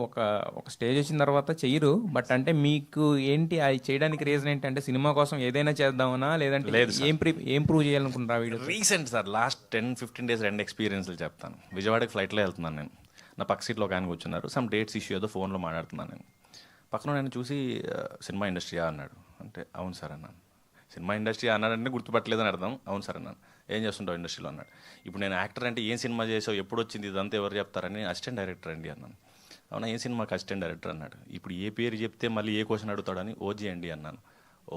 ఒక ఒక స్టేజ్ వచ్చిన తర్వాత చెయ్యరు. బట్ అంటే మీకు ఏంటి అది చేయడానికి రీజన్ ఏంటంటే సినిమా కోసం ఏదైనా చేద్దామనా? లేదంటే లేదు సార్. ఏం ప్రూవ్ చేయాలనుకుంటారా ఆ వీడియోతో? రీసెంట్ సార్, లాస్ట్ 10-15 డేస్ రెండు ఎక్స్పీరియన్స్లు చెప్తాను. విజయవాడకి ఫ్లైట్లో వెళ్తున్నాను నేను. నా పక్క సీట్లో ఒక ఆయన కూర్చున్నారు. సమ్ డేట్స్ ఇష్యూ ఏదో ఫోన్లో మాట్లాడుతున్నాను నేను. పక్కన నేను చూసి సినిమా ఇండస్ట్రీయా అన్నాడు. అంటే అవును సార్ అన్నాను. సినిమా ఇండస్ట్రీ అన్నాడంటే గుర్తుపట్టలేదని అర్థం. అవును సార్ అన్నాను. ఏం చేస్తుంటావు ఇండస్ట్రీలో అన్నాడు. ఇప్పుడు నేను యాక్టర్ అంటే ఏం సినిమా చేసావు, ఎప్పుడు వచ్చింది ఇదంతా ఎవరు చెప్తారని, అసిస్టెంట్ డైరెక్టర్ అండి అన్నాను. అవునా, ఏం సినిమాకి అసిస్టెంట్ డైరెక్టర్ అన్నాడు. ఇప్పుడు ఏ పేరు చెప్తే మళ్ళీ ఏ క్వశ్చన్ అడుగుతాడని ఓజీ అండి అన్నాను. ఓ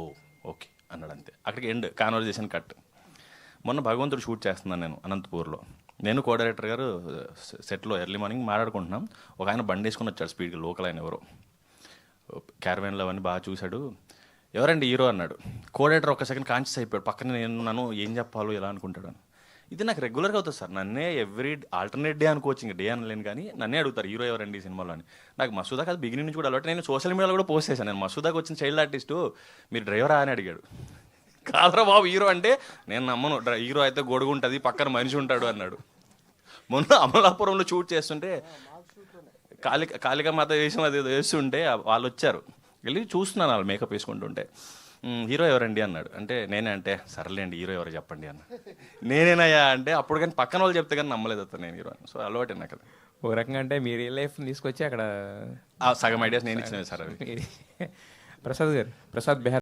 ఓకే అన్నాడు, అంతే. అక్కడికి ఎండ్, కాన్వర్జేషన్ కట్. మొన్న భగవంతుడు షూట్ చేస్తున్నాను నేను అనంతపూర్లో. నేను కో డైరెక్టర్ గారు సెట్లో ఎర్లీ మార్నింగ్ మాట్లాడుకుంటున్నాం. ఒక ఆయన బండి వేసుకొని వచ్చాడు స్పీడ్గా, లోకల్ ఆయన ఎవరో. క్యారవాన్లో అవన్నీ బాగా చూశాడు. ఎవరండి హీరో అన్నాడు. కో డైరెక్టర్ ఒక సెకండ్ కాన్షియస్ అయిపోయాడు. పక్కన నేను నన్ను ఏం చెప్పాలో ఎలా అనుకుంటాడు అని. ఇది నాకు రెగ్యులర్గా అవుతుంది సార్. నన్నే ఎవ్రీ ఆల్టర్నేట్ డే అనుకోవచ్చు, ఇంకా డే అనలేను, కానీ నన్నే అడుగుతారు హీరో ఎవరండి ఈ సినిమాలో అని. నాకు మసూదాకి అది బిగినింగ్ నుంచి కూడా అలవాటు. నేను సోషల్ మీడియాలో కూడా పోస్ట్ చేశాను. నేను మసూదాకి వచ్చిన చైల్డ్ ఆర్టిస్టు మీరు డ్రైవరా అని అడిగాడు. కాదరా బాబు హీరో అంటే, నేను నమ్మను, హీరో అయితే గొడుగు ఉంటుంది, పక్కన మనిషి ఉంటాడు అన్నాడు. మొన్న అమలాపురంలో షూట్ చేస్తుంటే కాళికామాత వేషం అది వేస్తుంటే వాళ్ళు వచ్చారు. వెళ్ళి చూస్తున్నాను వాళ్ళు మేకప్ వేసుకుంటుంటే. హీరో ఎవరండి అన్నాడు. అంటే నేనే. అంటే సర్లేండి హీరో ఎవరో చెప్పండి అన్న. నేనేనయ్యా అంటే అప్పుడు కానీ పక్కన వాళ్ళు చెప్తే కానీ నమ్మలేదు అతను నేను హీరో అని. సో అలవాటే నాకు అది. ఒక రకంగా అంటే మీ రియల్ లైఫ్ తీసుకొచ్చి అక్కడ సగం ఐడియాస్ నేను ఇచ్చినవి సార్ అవి. ప్రసాద్ గారు, ప్రసాద్ బెహర్